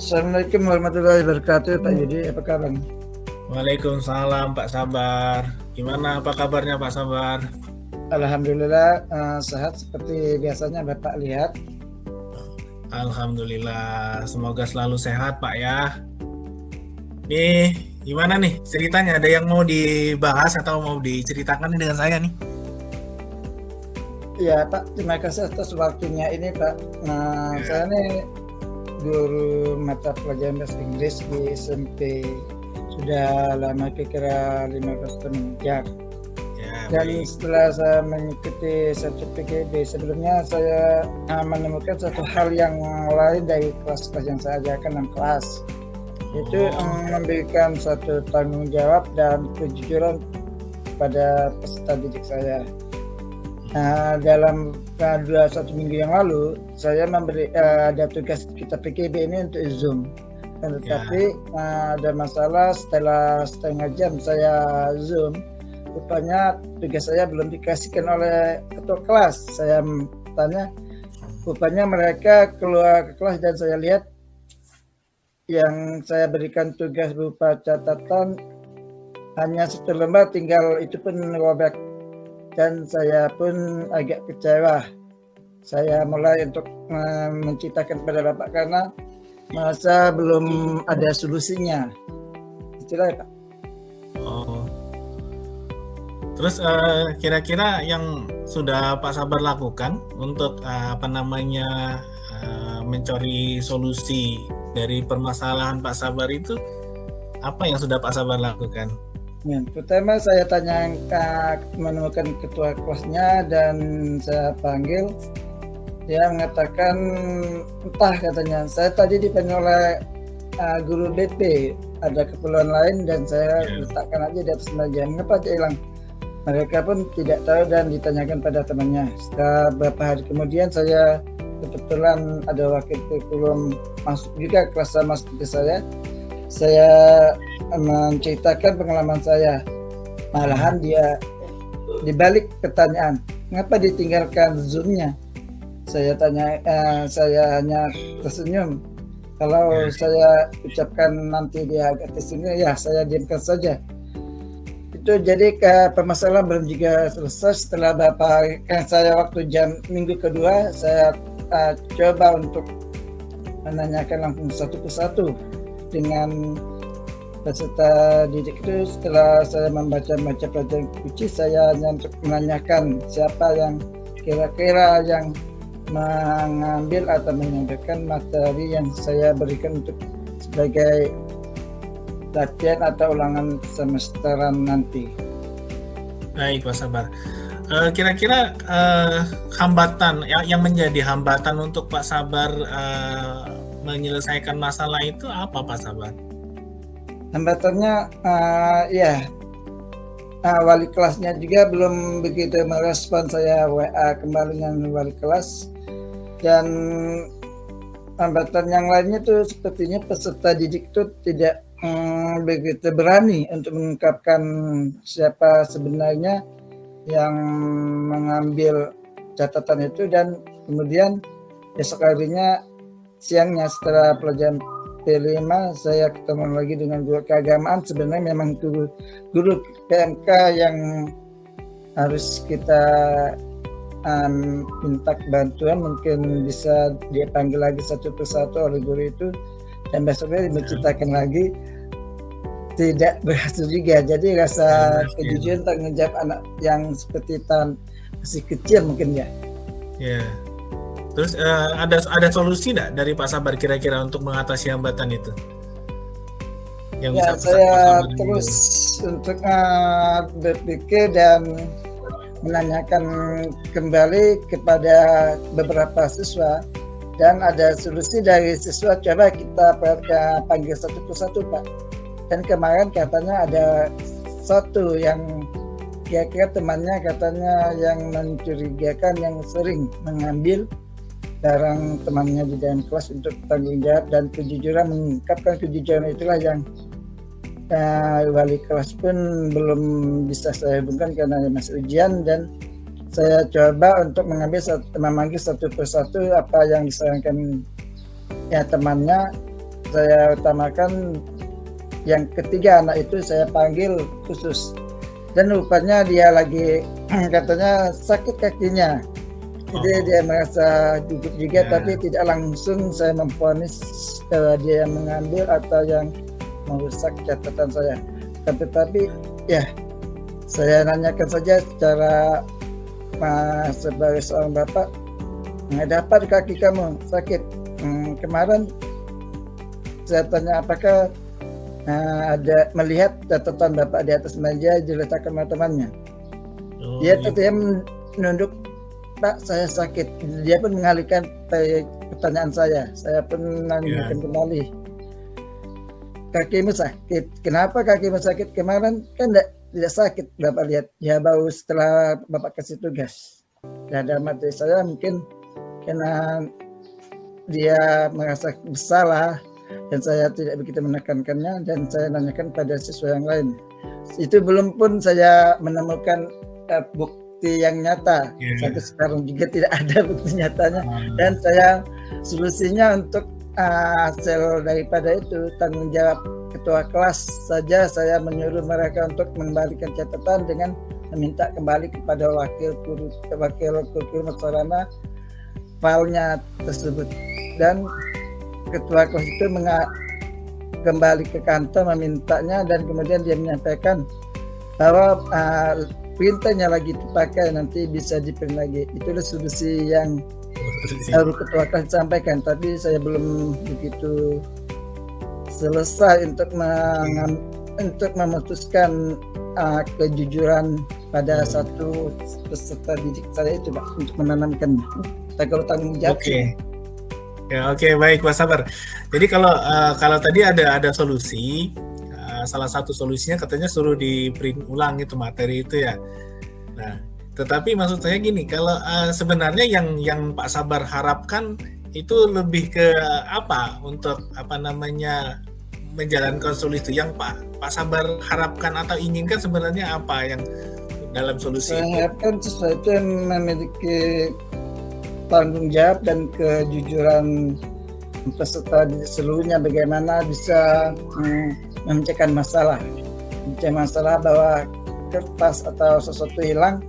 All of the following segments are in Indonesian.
Assalamualaikum warahmatullahi wabarakatuh, Pak Yudi. Apa kabar? Waalaikumsalam Pak Sabar. Gimana apa kabarnya Pak Sabar? Alhamdulillah sehat seperti biasanya Bapak lihat. Alhamdulillah, semoga selalu sehat Pak ya. Nih, gimana nih ceritanya? Ada yang mau dibahas atau mau diceritakan nih dengan saya nih? Ya Pak, terima kasih atas waktunya ini Pak. Saya Ya, nih guru mata pelajaran bahasa Inggris di SMP sudah lama, kira-kira 15 tahun mengajar. ya Dan baik. setelah saya mengikuti satu PKB sebelumnya, saya menemukan satu hal yang lain dari kelas-kelas yang saya ajarkan, 6 kelas. Itu Oh, memberikan satu tanggung jawab dan kejujuran pada peserta didik saya. Dalam 1 minggu yang lalu, saya memberi ada tugas kita PKB ini untuk Zoom. ya, Tetapi ada masalah setelah setengah jam saya Zoom, rupanya tugas saya belum dikasihkan oleh ketua kelas. Saya tanya, rupanya mereka keluar ke kelas dan saya lihat yang saya berikan tugas berupa catatan hanya 1 lembar, tinggal itu pun robek, dan saya pun agak kecewa. Saya mulai untuk menceritakan kepada Bapak karena merasa belum ada solusinya. Itulah Pak. oh. Terus kira-kira yang sudah Pak Sabar lakukan untuk mencari solusi dari permasalahan Pak Sabar itu apa yang sudah Pak Sabar lakukan? Ya, pertama saya tanya, menemukan ketua kelasnya dan saya panggil. Dia mengatakan, entah katanya, saya tadi dipanggil oleh guru BP, ada keperluan lain dan saya letakkan aja di atas meja. Mengapa dia hilang? Mereka pun tidak tahu dan ditanyakan pada temannya. Setelah beberapa hari kemudian, saya kebetulan ada wakil kurikulum masuk juga kelas sama seperti saya. Saya menceritakan pengalaman saya. Malahan dia dibalik pertanyaan, mengapa ditinggalkan Zoom-nya? Saya tanya, saya hanya tersenyum. Kalau saya ucapkan nanti dia agak tersinggung, ya saya diamkan saja. Itu jadi permasalahan belum juga selesai. Setelah beberapa hari, saya waktu minggu kedua, saya coba untuk menanyakan langsung satu persatu dengan peserta didik itu. Setelah saya membaca pelajaran kunci, saya hanya untuk menanyakan siapa yang kira-kira yang mengambil atau menyampaikan materi yang saya berikan untuk sebagai latihan atau ulangan semesteran nanti. Baik, Pak Sabar. Kira-kira hambatan yang menjadi hambatan untuk Pak Sabar menyelesaikan masalah itu apa, Pak Sabar? Hambatannya ya wali kelasnya juga belum begitu merespon. Saya WA kembali dengan wali kelas, dan hambatan yang lainnya tuh sepertinya peserta didik itu tidak begitu berani untuk mengungkapkan siapa sebenarnya yang mengambil catatan itu. Dan kemudian besok harinya siangnya setelah pelajaran P5 saya ketemu lagi dengan guru keagamaan. Sebenarnya memang guru PMK yang harus kita minta bantuan, mungkin bisa dia panggil lagi satu persatu oleh guru itu, dan besoknya menceritakan lagi. Tidak berhasil juga. Jadi rasa kejujuran tanggung jawab anak yang seperti masih kecil mungkin ya. Ya. Terus ada solusi nggak dari Pak Sabar kira-kira untuk mengatasi hambatan itu? Yang Ya, bisa saya Pak Sabar terus untuk berpikir dan menanyakan kembali kepada beberapa siswa, dan ada solusi dari siswa. Coba kita panggil satu persatu Pak. Dan kemarin katanya ada satu yang kira-kira temannya katanya yang mencurigakan, yang sering mengambil barang temannya di dalam kelas untuk tanggung jawab dan kejujuran. Mengungkapkan kejujuran itulah yang wali kelas pun belum bisa saya hubungkan karena masih ujian, dan saya coba untuk memanggil satu persatu apa yang disarankan ya temannya. saya utamakan. Yang ketiga anak itu saya panggil khusus, dan rupanya dia lagi katanya sakit kakinya, jadi dia merasa gugup juga, tapi tidak langsung saya memvonis dia yang mengambil atau yang merusak catatan saya. Tetapi ya saya nanyakan saja secara sebagai seorang bapak, ada apa di kaki kamu sakit? Kemarin saya tanya apakah ada melihat catatan bapak di atas meja diletakkan sama temannya. Dia tetap menunduk, Pak saya sakit. Dia pun mengalihkan pertanyaan saya pun nanyakan kembali, kakimu sakit, kenapa kakimu sakit? Kemarin kan tidak sakit, bapak lihat ya, baru setelah bapak kasih tugas. Dan dalam hati saya mungkin karena dia merasa bersalah dan saya tidak begitu menekankannya, dan saya nanyakan pada siswa yang lain. Itu belum pun saya menemukan bukti yang nyata. Sampai sekarang juga tidak ada bukti nyatanya. Dan saya solusinya untuk hasil daripada itu tanggung jawab ketua kelas saja, saya menyuruh mereka untuk mengembalikan catatan dengan meminta kembali kepada wakil kurikulum sarana filenya tersebut. Dan ketua kelas itu kembali ke kantor memintanya, dan kemudian dia menyampaikan bahwa printnya lagi dipakai, nanti bisa diprint lagi. Itulah solusi yang baru ketua kelas sampaikan, tapi saya belum begitu selesai untuk memutuskan kejujuran pada satu peserta didik saya itu, Pak, untuk menanamkan tanggung jawab. Oke, baik Pak Sabar. Jadi kalau tadi ada solusi, salah satu solusinya katanya suruh di print ulang itu materi itu ya. Nah, tetapi maksud saya gini, kalau sebenarnya yang Pak Sabar harapkan itu lebih ke apa untuk menjalankan solusi itu, yang Pak Sabar harapkan atau inginkan sebenarnya apa yang dalam solusi itu? Saya harapkan sesuatu yang memiliki tanggung jawab dan kejujuran peserta seluruhnya, bagaimana bisa memecahkan masalah bahwa kertas atau sesuatu hilang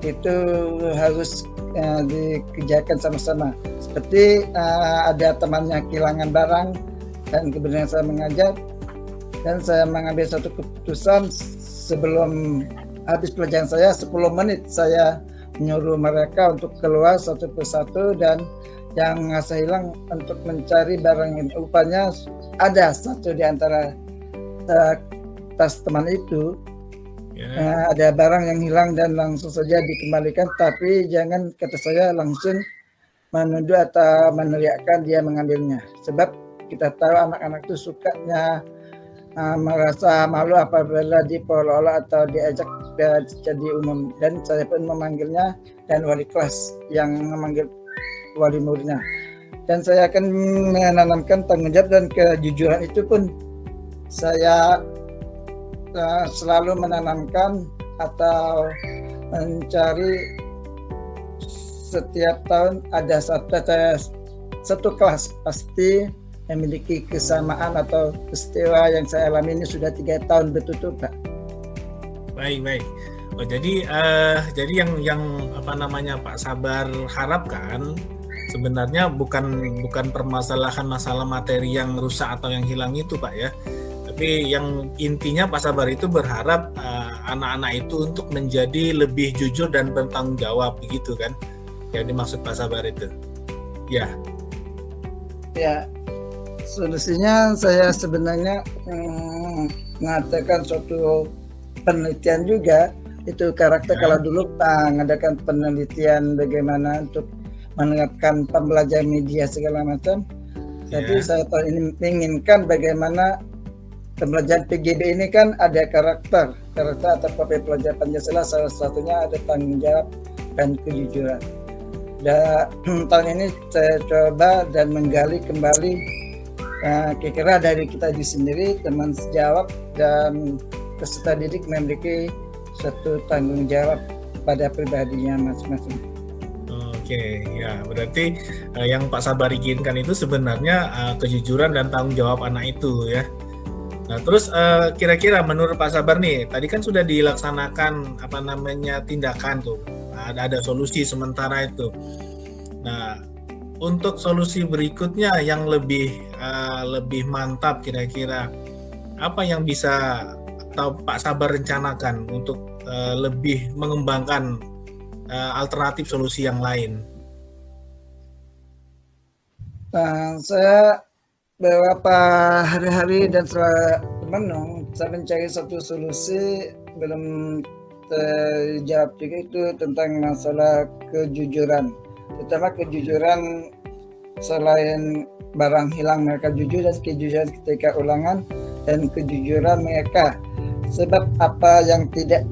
itu harus dikerjakan sama-sama. Seperti ada temannya kehilangan barang dan kemudian saya mengajar, dan saya mengambil satu keputusan sebelum habis pelajaran saya 10 menit saya menyuruh mereka untuk keluar satu persatu dan yang ngasih hilang untuk mencari barang ini. Rupanya ada satu di antara tas teman itu, ada barang yang hilang dan langsung saja dikembalikan, tapi jangan kata saya langsung menuduh atau meneriakkan dia mengambilnya, sebab kita tahu anak-anak itu sukanya merasa malu apabila dipolol atau diajak jadi umum, dan saya pun memanggilnya dan wali kelas yang memanggil wali muridnya, dan saya akan menanamkan tanggung jawab dan kejujuran itu pun saya selalu menanamkan atau mencari setiap tahun ada satu kelas pasti memiliki kesamaan atau peristiwa yang saya alami ini sudah 3 tahun berturut-turut, Pak. Baik. Oh, jadi yang Pak Sabar harapkan sebenarnya bukan permasalahan masalah materi yang rusak atau yang hilang itu, Pak ya. Tapi yang intinya Pak Sabar itu berharap anak-anak itu untuk menjadi lebih jujur dan bertanggung jawab, begitu kan? Yang dimaksud Pak Sabar itu. Ya. Solusinya saya sebenarnya mengatakan suatu penelitian juga, itu karakter. Kalau dulu mengadakan penelitian bagaimana untuk menerapkan pembelajaran media segala macam, jadi saya ini menginginkan bagaimana pembelajaran PGB ini kan ada karakter atau profil pelajar Pancasila, salah satunya ada tanggung jawab dan kejujuran. Dan tahun ini saya coba dan menggali kembali kira-kira dari kita sendiri, teman sejawat dan peserta didik memiliki suatu tanggung jawab pada pribadinya masing-masing. Oke, ya berarti yang Pak Sabar inginkan itu sebenarnya kejujuran dan tanggung jawab anak itu ya. Nah, terus kira-kira menurut Pak Sabar nih, tadi kan sudah dilaksanakan apa namanya tindakan tuh, ada solusi sementara itu. Nah, untuk solusi berikutnya yang lebih mantap kira-kira apa yang bisa atau Pak Sabar rencanakan untuk lebih mengembangkan alternatif solusi yang lain? Saya beberapa hari-hari dan setelah menung, saya mencari satu solusi belum terjawab juga itu tentang masalah kejujuran. Terutama kejujuran selain barang hilang mereka jujur, dan kejujuran ketika ulangan dan kejujuran mereka sebab apa yang tidak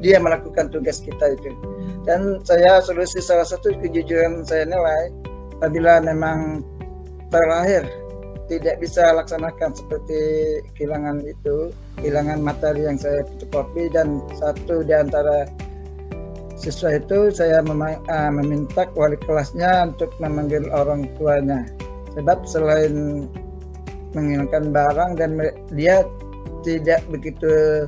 dia melakukan tugas kita itu. Dan saya solusi salah satu kejujuran saya nilai apabila memang terakhir tidak bisa laksanakan seperti kehilangan materi yang saya fotokopi, dan satu di antara siswa itu saya meminta wali kelasnya untuk memanggil orang tuanya, sebab selain menghilangkan barang dan dia tidak begitu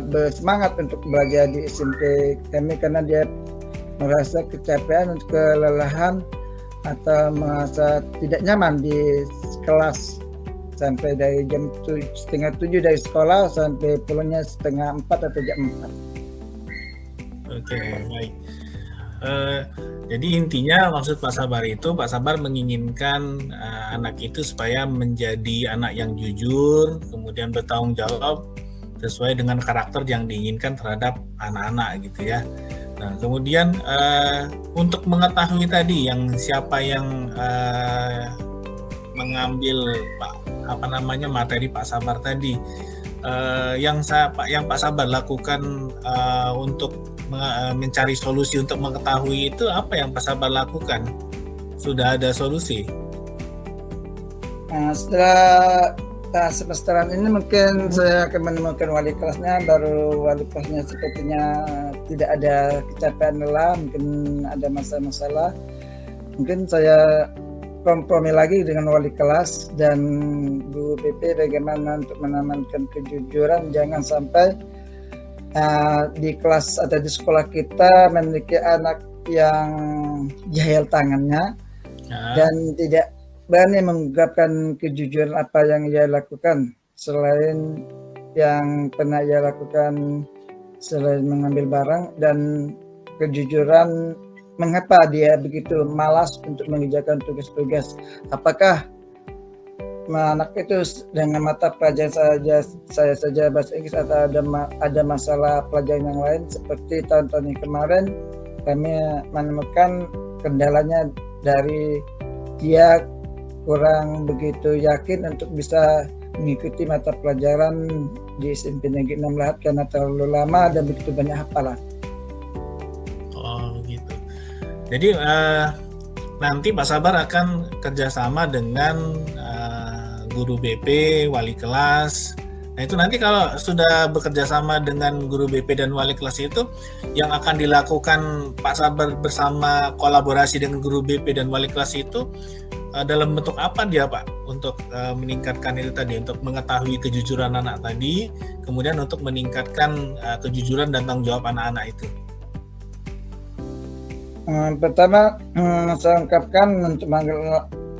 bersemangat untuk belajar di SMP kami karena dia merasa kecapean, kelelahan, atau merasa tidak nyaman di kelas sampai dari jam 6:30 dari sekolah sampai pulangnya 3:30 atau jam 4. Oke, baik. Jadi intinya maksud Pak Sabar itu, Pak Sabar menginginkan anak itu supaya menjadi anak yang jujur, kemudian bertanggung jawab sesuai dengan karakter yang diinginkan terhadap anak-anak gitu ya. Nah, kemudian untuk mengetahui tadi siapa yang mengambil materi Pak Sabar tadi, yang Pak Sabar lakukan untuk mencari solusi untuk mengetahui itu apa yang Pak Sabar lakukan? Sudah ada solusi? Setelah semesteran ini mungkin saya akan menemukan wali kelasnya, baru wali kelasnya sepertinya tidak ada kecapean lelah, mungkin ada masalah, mungkin saya kompromi lagi dengan wali kelas dan guru PP bagaimana untuk menanamkan kejujuran. Jangan sampai di kelas atau di sekolah kita memiliki anak yang jahil tangannya dan tidak berani mengungkapkan kejujuran apa yang ia lakukan, selain yang pernah ia lakukan selain mengambil barang, dan kejujuran mengapa dia begitu malas untuk mengerjakan tugas-tugas. Apakah anak itu dengan mata pelajaran saya saja bahasa Inggris atau ada masalah pelajaran yang lain? Seperti tahun-tahun yang kemarin kami menemukan kendalanya dari dia kurang begitu yakin untuk bisa mengikuti mata pelajaran di SMP Negeri 6 Lahat karena terlalu lama dan begitu banyak hafalan. Oh gitu. Jadi nanti Pak Sabar akan kerjasama dengan guru BP, wali kelas. Nah itu nanti kalau sudah bekerja sama dengan guru BP dan wali kelas itu, yang akan dilakukan Pak Sabar bersama kolaborasi dengan guru BP dan wali kelas itu dalam bentuk apa dia Pak, untuk meningkatkan itu tadi, untuk mengetahui kejujuran anak tadi, kemudian untuk meningkatkan kejujuran dan tanggung jawab anak-anak itu? Pertama saya ungkapkan untuk manggil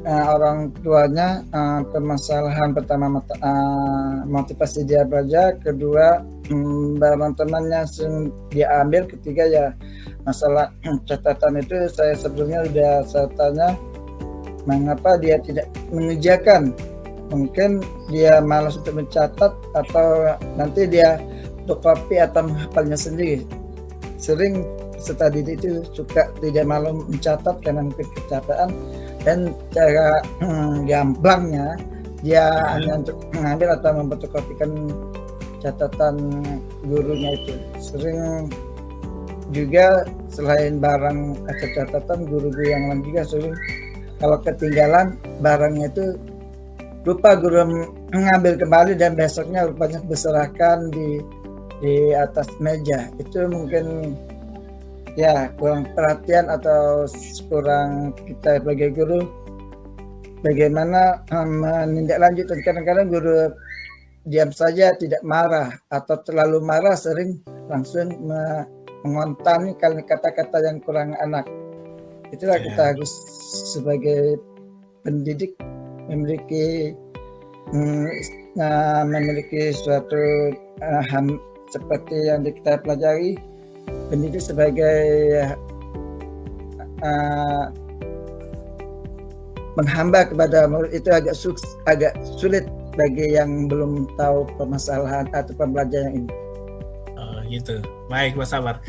orang tuanya, permasalahan pertama motivasi dia belajar, kedua barang temannya dia ambil, ketiga ya masalah catatan itu saya sebelumnya sudah saya tanya mengapa dia tidak mengerjakan. Mungkin dia malas untuk mencatat atau nanti dia fotokopi atau menghafalnya sendiri. Sering peserta didik itu suka tidak malu mencatat karena mungkin kecapean, dan cara gamblangnya dia hanya untuk mengambil atau memfotokopikan catatan gurunya itu. Sering juga selain barang atau catatan, guru-guru yang lain juga sering kalau ketinggalan barangnya itu lupa guru mengambil kembali dan besoknya rupanya berserakan di atas meja. Itu mungkin ya kurang perhatian atau kurang kita sebagai guru bagaimana menindaklanjuti. Kadang-kadang guru diam saja, tidak marah, atau terlalu marah sering langsung mengontani kata-kata yang kurang enak. Itulah kita harus sebagai pendidik memiliki suatu seperti yang kita pelajari. Pendidik sebagai menghamba kepada murid itu agak sulit bagi yang belum tahu permasalahan atau pembelajaran ini. Gitu. Baik Pak Sabar.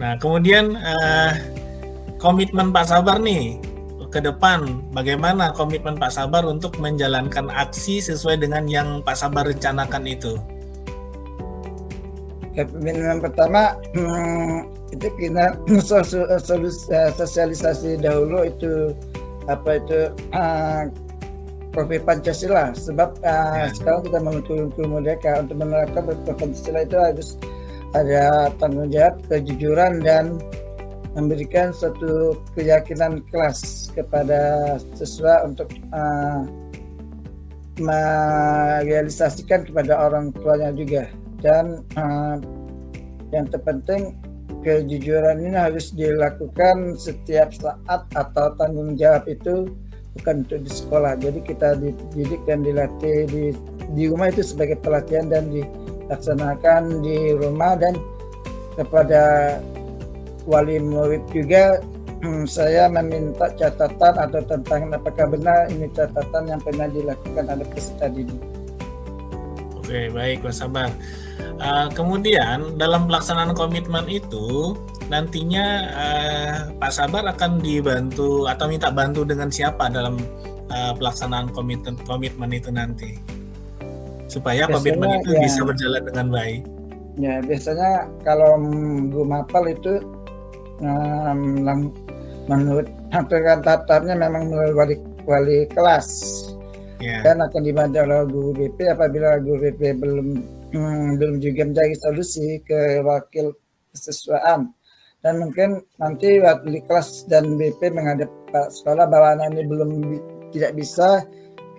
Nah kemudian komitmen Pak Sabar nih ke depan, bagaimana komitmen Pak Sabar untuk menjalankan aksi sesuai dengan yang Pak Sabar rencanakan itu? Komitmen pertama itu kita sosialisasi dahulu itu Profil Pancasila, sebab sekarang kita mengukur mereka untuk menerapkan Pancasila itu harus ada tanggung jawab, kejujuran, dan memberikan suatu keyakinan kelas kepada siswa untuk merealisasikan kepada orang tuanya juga. Dan yang terpenting, kejujuran ini harus dilakukan setiap saat, atau tanggung jawab itu bukan untuk di sekolah. Jadi kita dididik dan dilatih di rumah itu sebagai pelatihan, dan dilaksanakan di rumah. Dan kepada wali murid juga saya meminta catatan atau tentang apakah benar ini catatan yang pernah dilakukan oleh peserta didik. Oke, baik Pak Sabar. Kemudian dalam pelaksanaan komitmen itu nantinya Pak Sabar akan dibantu atau minta bantu dengan siapa dalam pelaksanaan komitmen itu nanti, supaya komitmen itu bisa berjalan dengan baik? Ya, biasanya kalau guru mapel itu menurut tahap-tahapnya memang melalui wali kelas, dan akan dibantu oleh guru BP. Apabila guru BP belum juga mencari solusi ke wakil kesiswaan, dan mungkin nanti wali kelas dan BP menghadap Pak sekolah bahwa anak ini tidak bisa,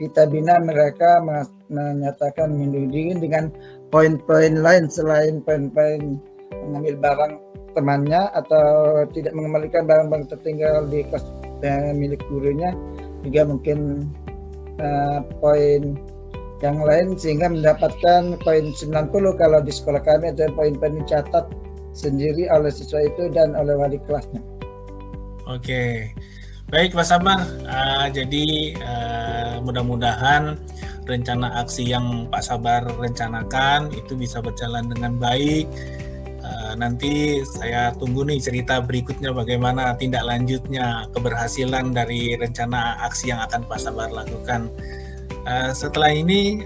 kita bina mereka menyatakan mundur diri dengan poin-poin lain selain poin-poin mengambil barang temannya atau tidak mengembalikan barang-barang tertinggal di kelas milik gurunya, juga mungkin poin yang lain, sehingga mendapatkan poin 90 kalau di sekolah kami. Ada poin-poin dicatat sendiri oleh siswa itu dan oleh wali kelasnya. Oke, baik Pak Sabar. Jadi mudah-mudahan rencana aksi yang Pak Sabar rencanakan itu bisa berjalan dengan baik. Nanti saya tunggu nih cerita berikutnya, bagaimana tindak lanjutnya, keberhasilan dari rencana aksi yang akan Pak Sabar lakukan. Setelah ini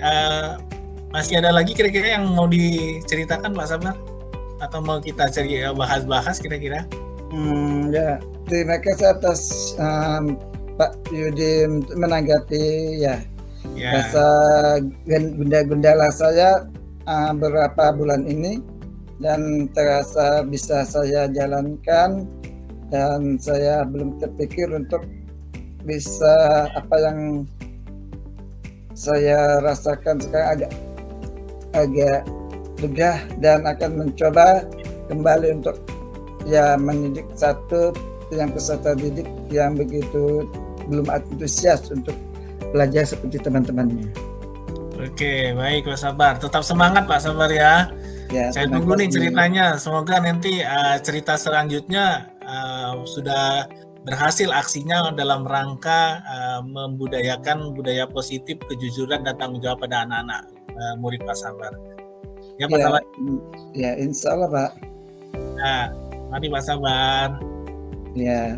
masih ada lagi kira-kira yang mau diceritakan Pak Sabar, atau mau kita bahas-bahas kira-kira? Ya, terima kasih atas Pak Yudi menanggapi rasa gundala saya beberapa bulan ini, dan terasa bisa saya jalankan, dan saya belum terpikir untuk bisa apa yang saya rasakan sekarang agak lega, dan akan mencoba kembali untuk mendidik satu yang peserta didik yang begitu belum antusias untuk belajar seperti teman-temannya. Oke, baik Pak Sabar, tetap semangat Pak Sabar ya. Saya tunggu nih ceritanya. Semoga nanti cerita selanjutnya sudah berhasil aksinya dalam rangka membudayakan budaya positif, kejujuran, dan tanggung jawab pada anak-anak murid Pak Sabar. Ya Pak Sabar. Ya, insya Allah Pak. Mari Pak Sabar. Ya.